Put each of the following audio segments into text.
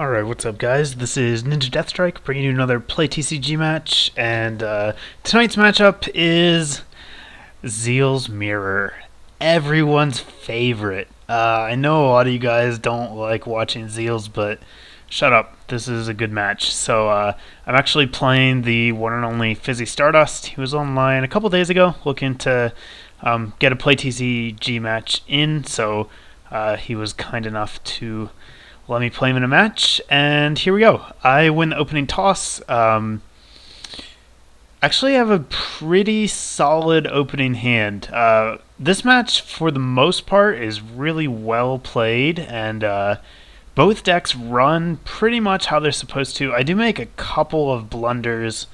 Alright, what's up guys? This is NinjaDeathStrike bringing you another Play TCG match, and tonight's matchup is Zeal's Mirror. Everyone's favorite. I know a lot of you guys don't like watching Zeal's, but shut up. This is a good match. So I'm actually playing the one and only Fizzy Stardust. He was online a couple days ago looking to get a Play TCG match in, so he was kind enough to let me play him in a match, and here we go. I win the opening toss. Actually, I have a pretty solid opening hand. This match, for the most part, is really well played, and both decks run pretty much how they're supposed to. I do make a couple of blunders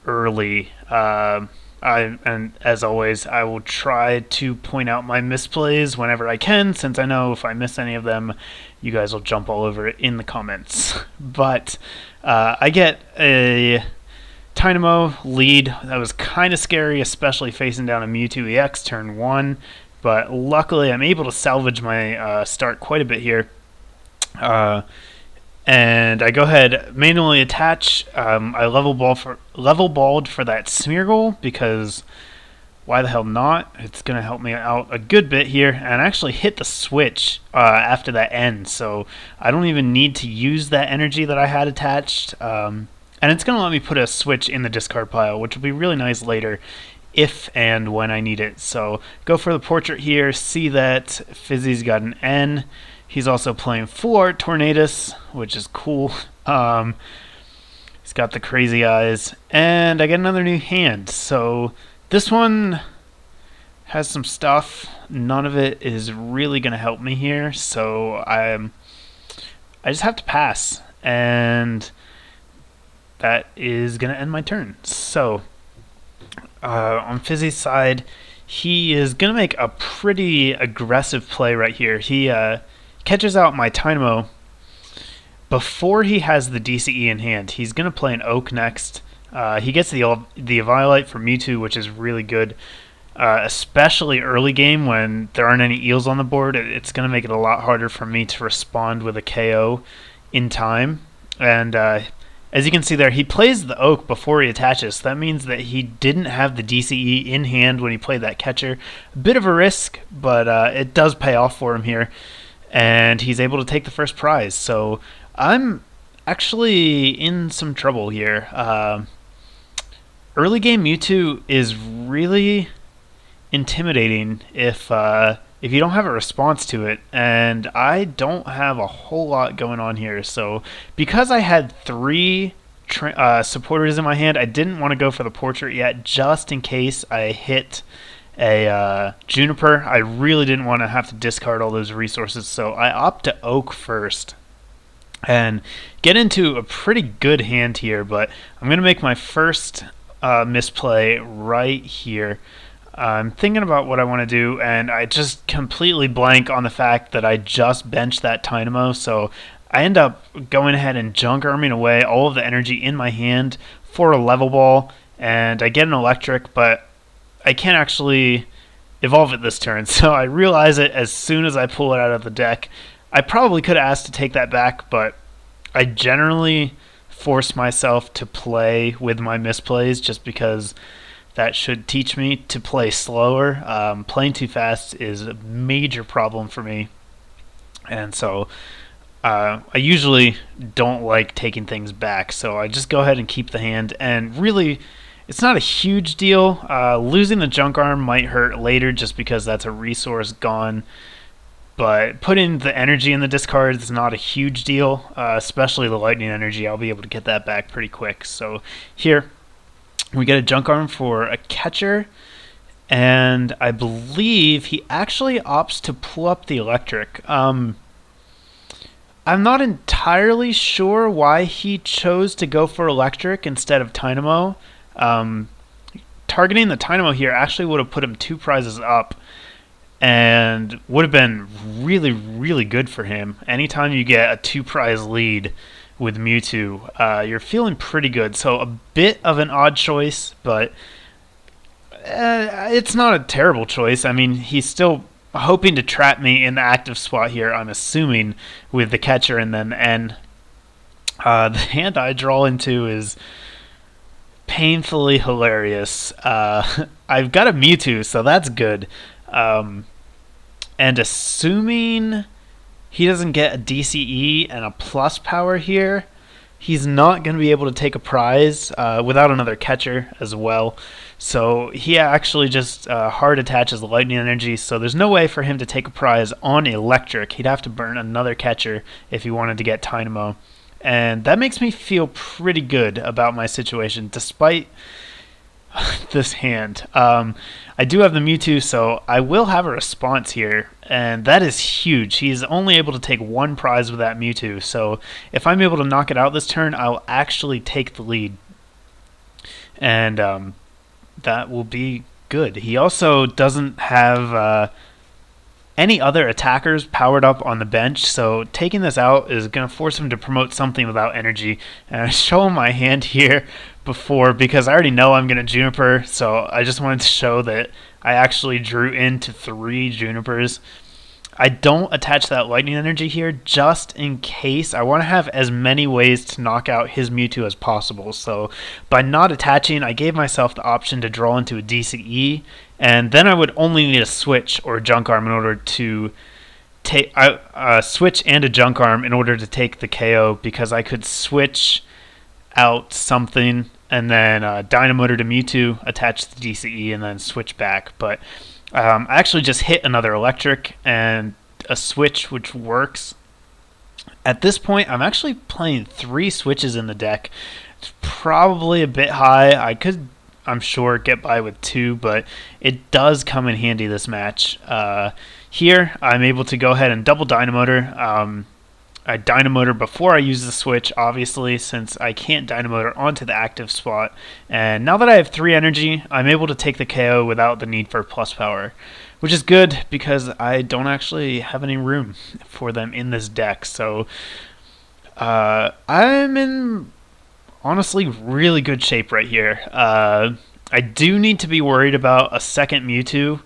early. And as always, I will try to point out my misplays whenever I can, since I know if I miss any of them, you guys will jump all over it in the comments. But I get a Dynamo lead. That was kind of scary, especially facing down a Mewtwo EX turn 1. But luckily, I'm able to salvage my start quite a bit here. And I go ahead, manually attach. I level balled for that Smeargle, because why the hell not? It's going to help me out a good bit here, and I actually hit the switch after that end, so I don't even need to use that energy that I had attached. And it's going to let me put a switch in the discard pile, which will be really nice later if and when I need it. So go for the portrait here, see that Fizzy's got an N. He's also playing Full Art Tornadus, which is cool. He's got the crazy eyes. And I get another new hand. So this one has some stuff. None of it is really going to help me here. So I just have to pass. And that is going to end my turn. So on Fizzy's side, he is going to make a pretty aggressive play right here. He catches out my Dynamo before he has the DCE in hand. He's going to play an Oak next. He gets the Eviolite for Mewtwo, which is really good, especially early game when there aren't any Eels on the board. It's going to make it a lot harder for me to respond with a KO in time. And as you can see there, he plays the Oak before he attaches. So that means that he didn't have the DCE in hand when he played that catcher. A bit of a risk, but it does pay off for him here. And he's able to take the first prize. So I'm actually in some trouble here. Early game Mewtwo is really intimidating if you don't have a response to it, and I don't have a whole lot going on here. So because I had 3 supporters in my hand, I didn't want to go for the portrait yet, just in case I hit a Juniper. I really didn't want to have to discard all those resources, so I opt to Oak first and get into a pretty good hand here. But I'm going to make my first misplay right here. I'm thinking about what I want to do, and I just completely blank on the fact that I just benched that Dynamo, so I end up going ahead and junk arming away all of the energy in my hand for a level ball, and I get an electric, but I can't actually evolve it this turn, so I realize it as soon as I pull it out of the deck. I probably could have asked to take that back, but I generally force myself to play with my misplays just because that should teach me to play slower. Playing too fast is a major problem for me, and so I usually don't like taking things back, so I just go ahead and keep the hand, and really it's not a huge deal. Losing the junk arm might hurt later just because that's a resource gone, but putting the energy in the discard is not a huge deal, especially the lightning energy. I'll be able to get that back pretty quick. So here we get a junk arm for a catcher, and I believe he actually opts to pull up the electric. I'm not entirely sure why he chose to go for electric instead of Dynamo. Targeting the Dynamo here actually would have put him 2 prizes up and would have been really, really good for him. Anytime you get a 2-prize lead with Mewtwo, you're feeling pretty good. So a bit of an odd choice, but it's not a terrible choice. I mean, he's still hoping to trap me in the active spot here, I'm assuming, with the catcher and then the N. The hand I draw into is painfully hilarious. I've got a Mewtwo, so that's good. And assuming he doesn't get a DCE and a plus power here, he's not going to be able to take a prize without another catcher as well. So he actually just hard attaches the lightning energy, so there's no way for him to take a prize on electric. He'd have to burn another catcher if he wanted to get Dynamo. And that makes me feel pretty good about my situation, despite this hand. I do have the Mewtwo, so I will have a response here, and that is huge. He's only able to take one prize with that Mewtwo, so if I'm able to knock it out this turn, I'll actually take the lead. And that will be good. He also doesn't have any other attackers powered up on the bench, so taking this out is going to force him to promote something without energy. And I show him my hand here before because I already know I'm going to Juniper, so I just wanted to show that I actually drew into 3 Junipers. I don't attach that lightning energy here just in case. I want to have as many ways to knock out his Mewtwo as possible. So by not attaching, I gave myself the option to draw into a DCE, and then I would only need a switch or a junk arm in order to take a switch and a junk arm in order to take the KO, because I could switch out something and then Dynamotor to Mewtwo, attach the DCE, and then switch back. But I actually just hit another electric and a switch, which works. At this point, I'm actually playing 3 switches in the deck. It's probably a bit high. I could, I'm sure, get by with 2, but it does come in handy this match. Here, I'm able to go ahead and double Dynamotor. I Dynamotor before I use the switch, obviously, since I can't Dynamotor onto the active spot. And now that I have 3 energy, I'm able to take the KO without the need for plus power, which is good because I don't actually have any room for them in this deck. So I'm in, honestly, really good shape right here. I do need to be worried about a second Mewtwo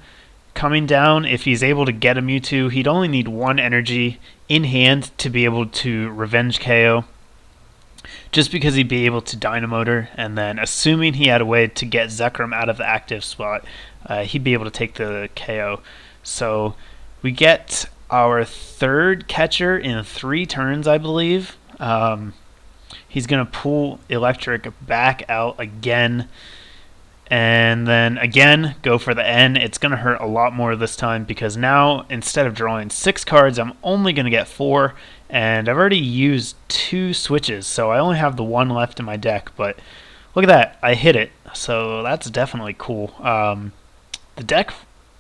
coming down. If he's able to get a Mewtwo, he'd only need 1 energy in hand to be able to revenge KO, just because he'd be able to Dynamotor, and then assuming he had a way to get Zekrom out of the active spot, he'd be able to take the KO. So we get our 3rd catcher in 3 turns, I believe. He's going to pull Electric back out again, and then again go for the N. It's going to hurt a lot more this time because now instead of drawing 6 cards, I'm only going to get 4, and I've already used 2 switches, so I only have the 1 left in my deck. But look at that, I hit it, so that's definitely cool. The deck,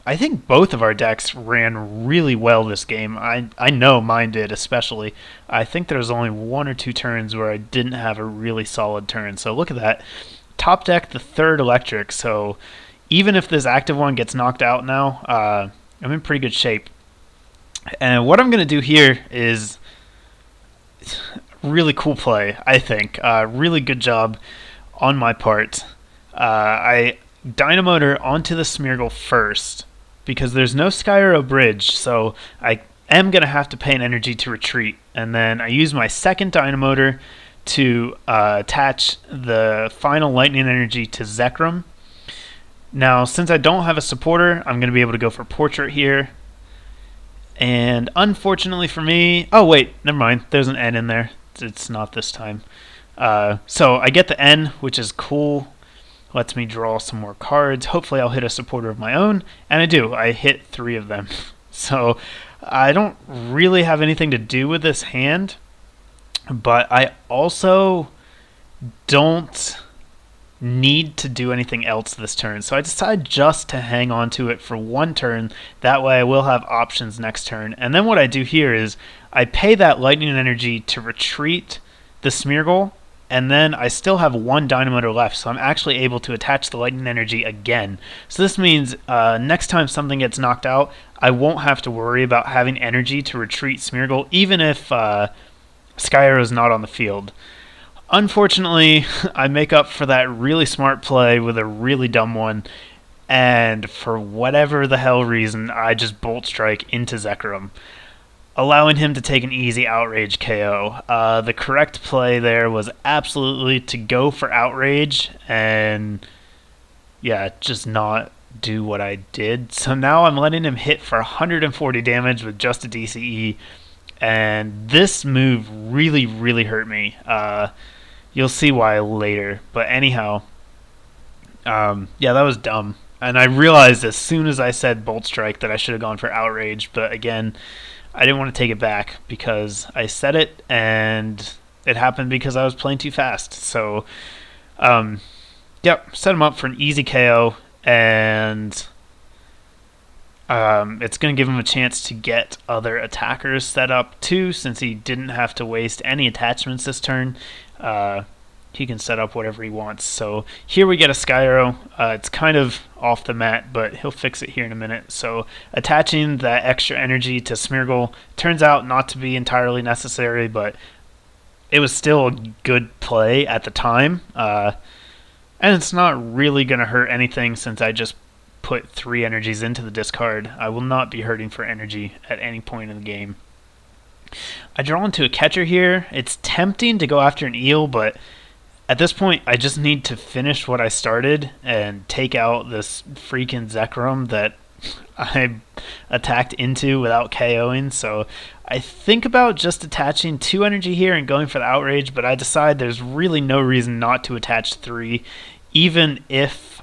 I think both of our decks ran really well this game. I know mine did especially. I think there was only 1 or 2 turns where I didn't have a really solid turn, so look at that. Top deck the 3rd electric, so even if this active one gets knocked out now, I'm in pretty good shape. And what I'm going to do here is really cool play, I think. Really good job on my part. I Dynamotor onto the Smeargle first because there's no Skyro Bridge, so I am going to have to pay an energy to retreat. And then I use my 2nd Dynamotor to attach the final lightning energy to Zekrom. Now, since I don't have a supporter, I'm going to be able to go for Portrait here. And unfortunately for me, oh wait, never mind, there's an N in there. It's not this time. So I get the N, which is cool. Lets me draw some more cards. Hopefully I'll hit a supporter of my own, and I do. I hit 3 of them. So I don't really have anything to do with this hand. But I also don't need to do anything else this turn. So I decided just to hang on to it for 1 turn. That way I will have options next turn. And then what I do here is I pay that lightning energy to retreat the Smeargle, and then I still have 1 Dynamotor left. So I'm actually able to attach the lightning energy again. So this means next time something gets knocked out, I won't have to worry about having energy to retreat Smeargle, even if Skyro is not on the field. Unfortunately, I make up for that really smart play with a really dumb one. and for whatever the hell reason, I just Bolt Strike into Zekrom, allowing him to take an easy Outrage KO. The correct play there was absolutely to go for Outrage and, yeah, just not do what I did. So now I'm letting him hit for 140 damage with just a DCE, and this move really, really hurt me. You'll see why later. But anyhow, yeah, that was dumb. And I realized as soon as I said Bolt Strike that I should have gone for Outrage. But again, I didn't want to take it back because I said it, and it happened because I was playing too fast. So, yep, set him up for an easy KO, and it's going to give him a chance to get other attackers set up too, since he didn't have to waste any attachments this turn. He can set up whatever he wants. So here we get a Sky Arrow. It's kind of off the mat, but he'll fix it here in a minute. So attaching that extra energy to Smeargle turns out not to be entirely necessary, but it was still a good play at the time. And it's not really going to hurt anything since I just put 3 energies into the discard. I will not be hurting for energy at any point in the game. I draw into a catcher here. It's tempting to go after an eel, but at this point, I just need to finish what I started and take out this freaking Zekrom that I attacked into without KOing. So I think about just attaching 2 energy here and going for the Outrage, but I decide there's really no reason not to attach 3, even if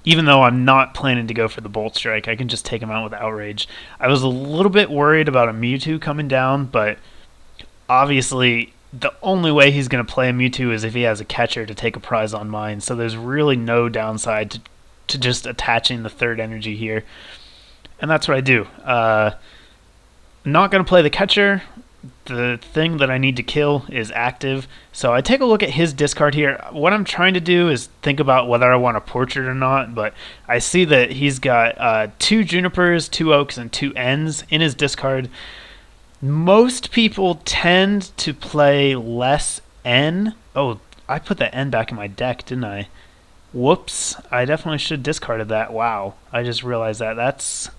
even though I'm not planning to go for the Bolt Strike. I can just take him out with Outrage. I was a little bit worried about a Mewtwo coming down, but obviously the only way he's going to play a Mewtwo is if he has a catcher to take a prize on mine, so there's really no downside to just attaching the 3rd energy here. And that's what I do. Not going to play the catcher. The thing that I need to kill is active, so I take a look at his discard here. What I'm trying to do is think about whether I want a Portrait or not, but I see that he's got 2 Junipers, 2 Oaks, and 2 Ns in his discard. Most people tend to play less N. Oh, I put the N back in my deck, didn't I? Whoops. I definitely should have discarded that. Wow. I just realized that. That's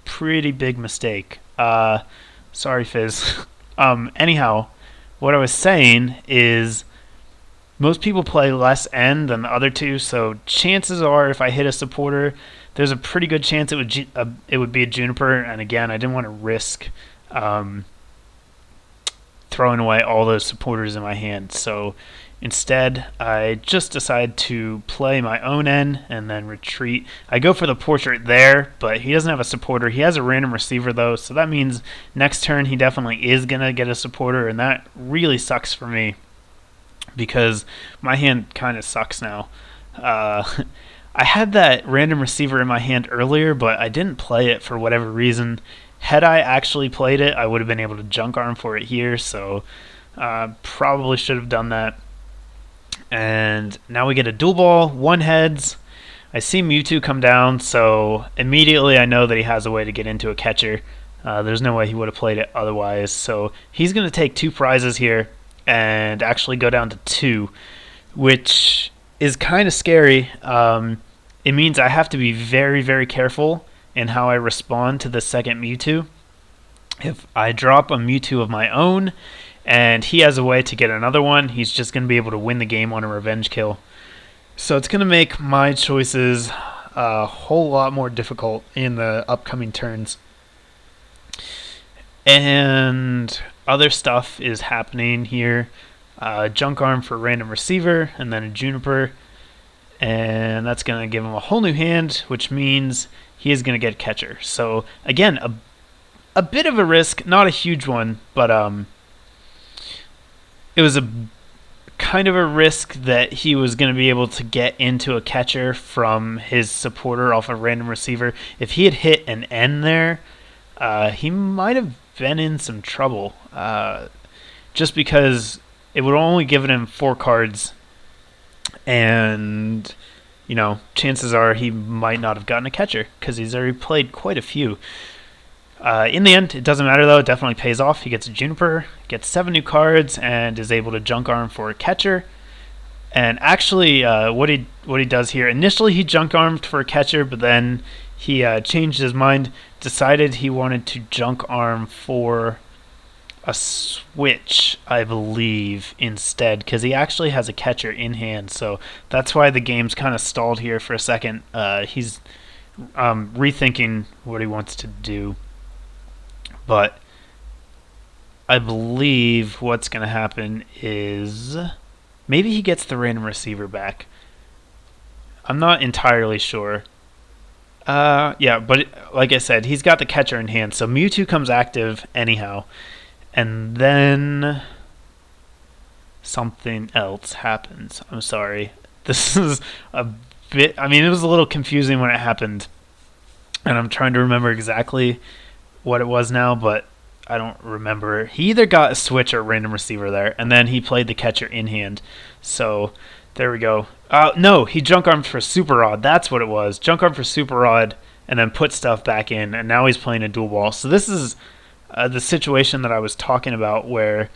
pretty big mistake. Sorry, Fizz. Anyhow, what I was saying is most people play less N than the other 2, so chances are if I hit a supporter, there's a pretty good chance it would be a Juniper, and again, I didn't want to risk throwing away all those supporters in my hand. So instead, I just decide to play my own N and then retreat. I go for the Portrait there, but he doesn't have a supporter. He has a random receiver though, so that means next turn he definitely is going to get a supporter, and that really sucks for me because my hand kind of sucks now. I had that random receiver in my hand earlier, but I didn't play it for whatever reason. Had I actually played it, I would have been able to junk arm for it here, so probably should have done that. And now we get a dual ball, 1 heads. I see Mewtwo come down, so immediately I know that he has a way to get into a catcher. There's no way he would have played it otherwise, so he's going to take 2 prizes here and actually go down to 2, which is kind of scary. It means I have to be very, very careful in how I respond to the second Mewtwo. If I drop a Mewtwo of my own and he has a way to get another one, he's just going to be able to win the game on a revenge kill. So it's going to make my choices a whole lot more difficult in the upcoming turns. And other stuff is happening here. Junk arm for random receiver and then a Juniper. And that's going to give him a whole new hand, which means he is going to get catcher. So again, a bit of a risk, not a huge one, but it was a kind of a risk that he was going to be able to get into a catcher from his supporter off a random receiver. If he had hit an N there, he might have been in some trouble, just because it would only given him 4 cards, and you know, chances are he might not have gotten a catcher because he's already played quite a few. In the end, it doesn't matter though. It definitely pays off. He gets a Juniper, gets 7 new cards, and is able to junk arm for a catcher. And actually, what he does here, initially he junk armed for a catcher, but then he changed his mind, decided he wanted to junk arm for a switch, I believe, instead, because he actually has a catcher in hand. So that's why the game's kind of stalled here for a second. He's rethinking what he wants to do, but I believe what's going to happen is maybe he gets the random receiver back. I'm not entirely sure. Yeah, but like I said, he's got the catcher in hand, so Mewtwo comes active anyhow, and then something else happens. I'm sorry. This is a bit. I mean, it was a little confusing when it happened, and I'm trying to remember exactly what it was now, but I don't remember. He either got a switch or a random receiver there, and then he played the catcher in hand. So there we go. No, he junk armed for Super Rod. That's what it was. Junk armed for Super Rod, and then put stuff back in, and now he's playing a dual ball. So this is the situation that I was talking about, where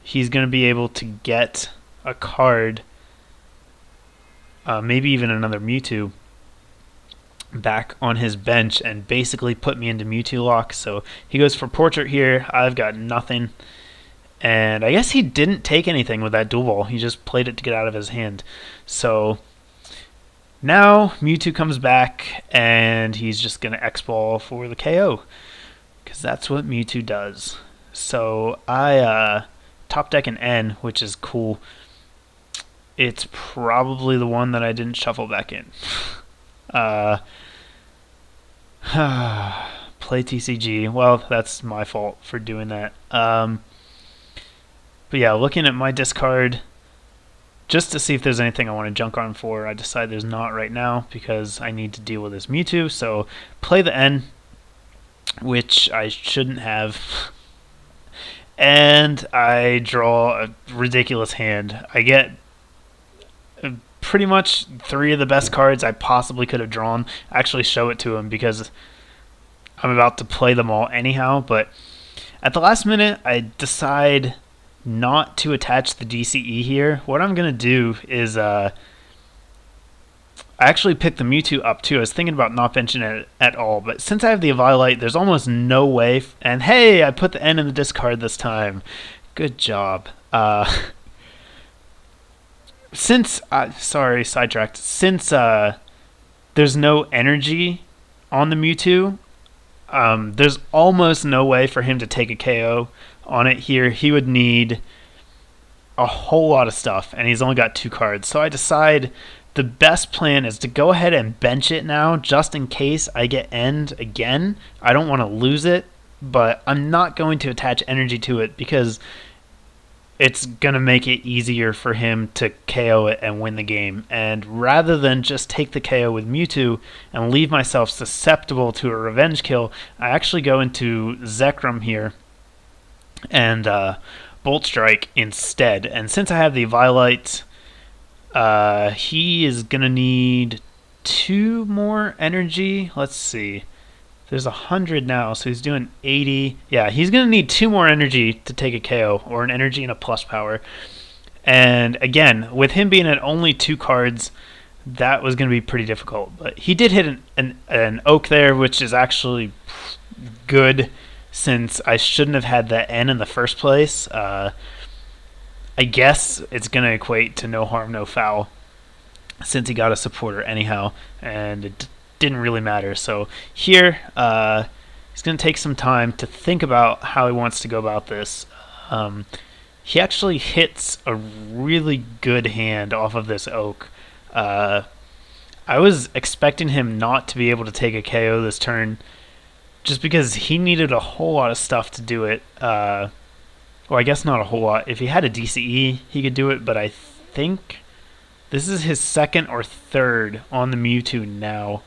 he's going to be able to get a card, maybe even another Mewtwo, back on his bench and basically put me into Mewtwo lock. So he goes for Portrait here. I've got nothing. And I guess he didn't take anything with that dual ball. He just played it to get out of his hand. So now Mewtwo comes back and he's just going to X-Ball for the KO, because that's what Mewtwo does. So I top deck an N, which is cool. It's probably the one that I didn't shuffle back in. Play TCG. Well, that's my fault for doing that. But yeah, looking at my discard, just to see if there's anything I want to junk on for, I decide there's not right now because I need to deal with this Mewtwo. So play the N, which I shouldn't have. And I draw a ridiculous hand. I get pretty much 3 of the best cards I possibly could have drawn. I actually show it to him because I'm about to play them all anyhow. But at the last minute, I decide not to attach the DCE here. What I'm going to do is I actually picked the Mewtwo up too. I was thinking about not benching it at all, but since I have the Eviolite, there's almost no way. And hey, I put the N in the discard this time. Good job. Since sorry, sidetracked. Since there's no energy on the Mewtwo, there's almost no way for him to take a KO on it here. He would need a whole lot of stuff, and he's only got 2 cards. So I decide the best plan is to go ahead and bench it now, just in case I get end again. I don't want to lose it, but I'm not going to attach energy to it because it's going to make it easier for him to KO it and win the game. And rather than just take the KO with Mewtwo and leave myself susceptible to a revenge kill, I actually go into Zekrom here and Bolt Strike instead. And since I have the Violite, he is going to need 2 more energy. Let's see. There's 100 now, so he's doing 80. Yeah, he's going to need 2 more energy to take a KO, or an energy and a plus power. And again, with him being at only 2 cards, that was going to be pretty difficult. But he did hit an Oak there, which is actually good, since I shouldn't have had that N in the first place. I guess it's going to equate to no harm, no foul, since he got a supporter anyhow, and it didn't really matter. So here, he's going to take some time to think about how he wants to go about this. He actually hits a really good hand off of this Oak. I was expecting him not to be able to take a KO this turn, just because he needed a whole lot of stuff to do it. Well, I guess not a whole lot. If he had a DCE, he could do it, but I think this is his 2nd or 3rd on the Mewtwo now.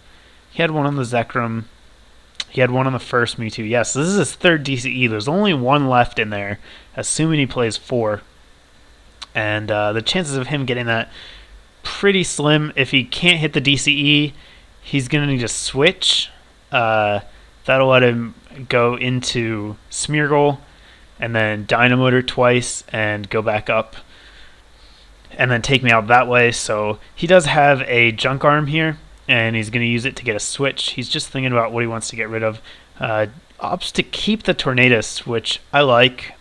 He had one on the Zekrom. He had one on the first Mewtwo. Yes, this is his 3rd DCE. There's only 1 left in there, assuming he plays 4. And the chances of him getting that, pretty slim. If he can't hit the DCE, he's going to need to switch. That'll let him go into Smeargle and then Dynamotor twice and go back up. and then take me out that way. So he does have a junk arm here, and he's going to use it to get a switch. He's just thinking about what he wants to get rid of. Opts to keep the Tornadus, which I like.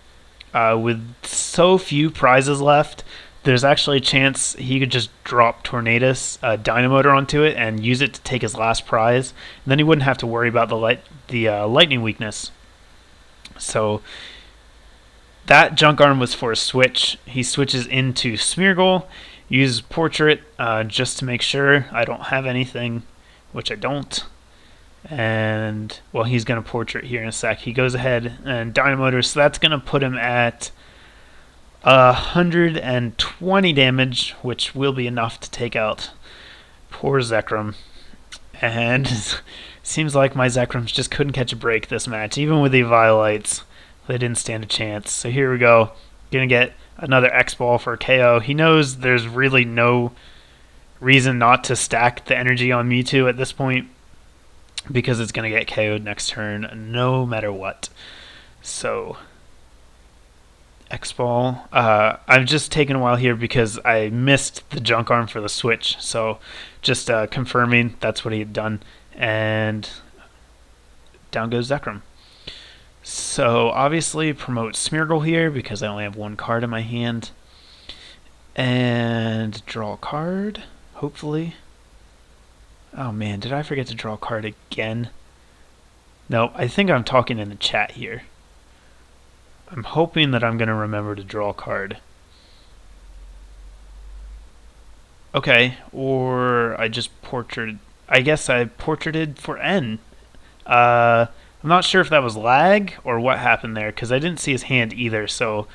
With so few prizes left, there's actually a chance he could just drop Tornadus Dynamotor onto it and use it to take his last prize. And then he wouldn't have to worry about the lightning weakness. So that junk arm was for a switch. He switches into Smeargle, uses Portrait just to make sure I don't have anything, which I don't. And, well, he's going to Portrait here in a sec. He goes ahead and Dynamotor, so that's going to put him at 120 damage, which will be enough to take out poor Zekrom. And seems like my Zekrums just couldn't catch a break this match. Even with the Violites, they didn't stand a chance. So here we go. Going to get another X-Ball for KO. He knows there's really no reason not to stack the energy on Mewtwo at this point, because it's going to get KO'd next turn no matter what. So X-Ball. I've just taken a while here because I missed the junk arm for the switch. So just confirming that's what he had done. And down goes Zekrom. So obviously promote Smeargle here because I only have one card in my hand. And draw a card, hopefully. Oh man, did I forget to draw a card again? No, I think I'm talking in the chat here. I'm hoping that I'm going to remember to draw a card. Okay, or I just portraited. I guess I portraited for N. I'm not sure if that was lag or what happened there, because I didn't see his hand either, so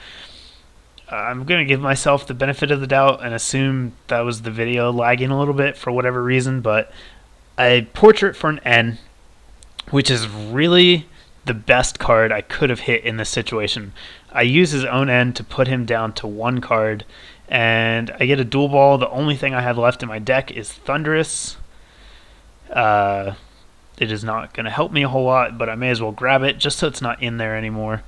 I'm going to give myself the benefit of the doubt and assume that was the video lagging a little bit for whatever reason, but I Portrait for an N, which is really the best card I could have hit in this situation. I use his own N to put him down to one card, and I get a dual ball. The only thing I have left in my deck is Thundurus. It is not going to help me a whole lot, but I may as well grab it just so it's not in there anymore.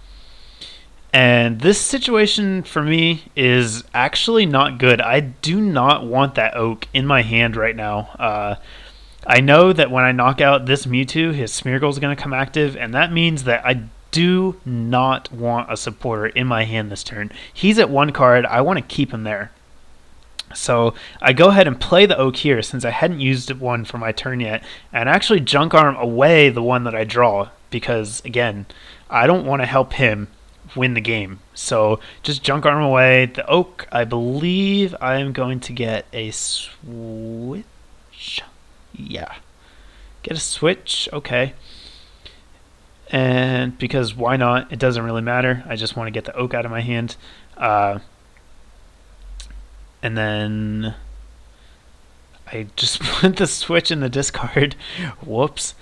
And this situation for me is actually not good. I do not want that Oak in my hand right now. I know that when I knock out this Mewtwo, his Smeargle is going to come active, and that means that I do not want a supporter in my hand this turn. He's at one card. I want to keep him there. So I go ahead and play the Oak here since I hadn't used one for my turn yet, and actually junk arm away the one that I draw because, again, I don't want to help him win the game. So just junk arm away the Oak. I believe I'm going to get a switch. Yeah. Get a switch. Okay. And because why not? It doesn't really matter. I just want to get the Oak out of my hand. And then I just put the switch in the discard. Whoops.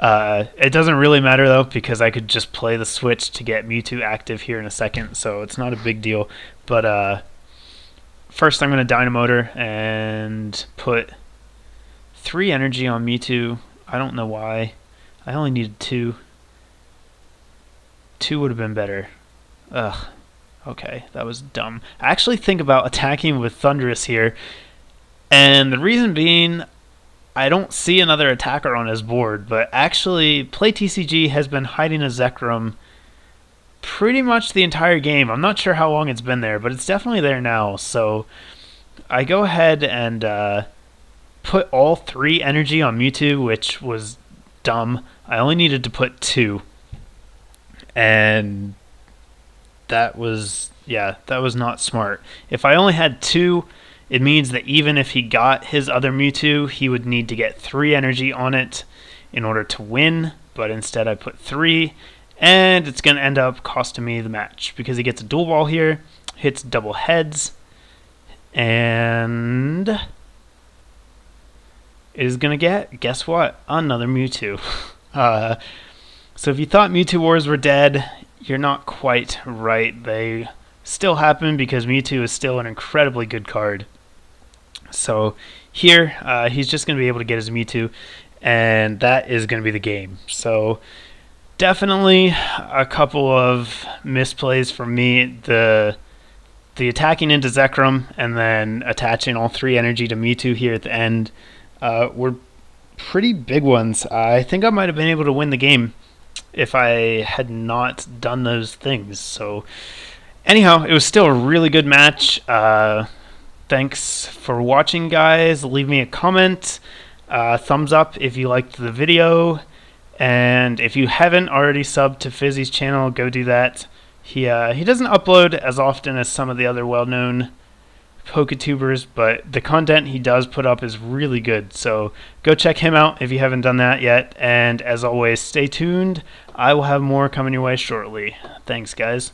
It doesn't really matter though because I could just play the switch to get Mewtwo active here in a second, so it's not a big deal. But first I'm going to Dynamotor and put 3 energy on Mewtwo. I don't know why. I only needed 2. 2 would have been better. Ugh. Okay, that was dumb. I actually think about attacking with Thundurus here, and the reason being, I don't see another attacker on his board, but actually, Play TCG has been hiding a Zekrom pretty much the entire game. I'm not sure how long it's been there, but it's definitely there now, so I go ahead and put all 3 energy on Mewtwo, which was dumb. I only needed to put 2, and that was not smart. If I only had 2, it means that even if he got his other Mewtwo, he would need to get 3 energy on it in order to win, but instead I put 3, and it's going to end up costing me the match because he gets a dual ball here, hits double heads, and is going to get, guess what, another Mewtwo. So if you thought Mewtwo Wars were dead, you're not quite right. They still happen because Mewtwo is still an incredibly good card. So here, he's just going to be able to get his Mewtwo, and that is going to be the game. So definitely a couple of misplays from me. The the attacking into Zekrom and then attaching all 3 energy to Mewtwo here at the end were pretty big ones. I think I might have been able to win the game if I had not done those things. So anyhow, it was still a really good match. Thanks for watching, guys. Leave me a comment, thumbs up if you liked the video, and if you haven't already subbed to Fizzy's channel, go do that. He doesn't upload as often as some of the other well-known PokeTubers, but the content he does put up is really good, so go check him out if you haven't done that yet. And as always, stay tuned. I will have more coming your way shortly. Thanks, guys.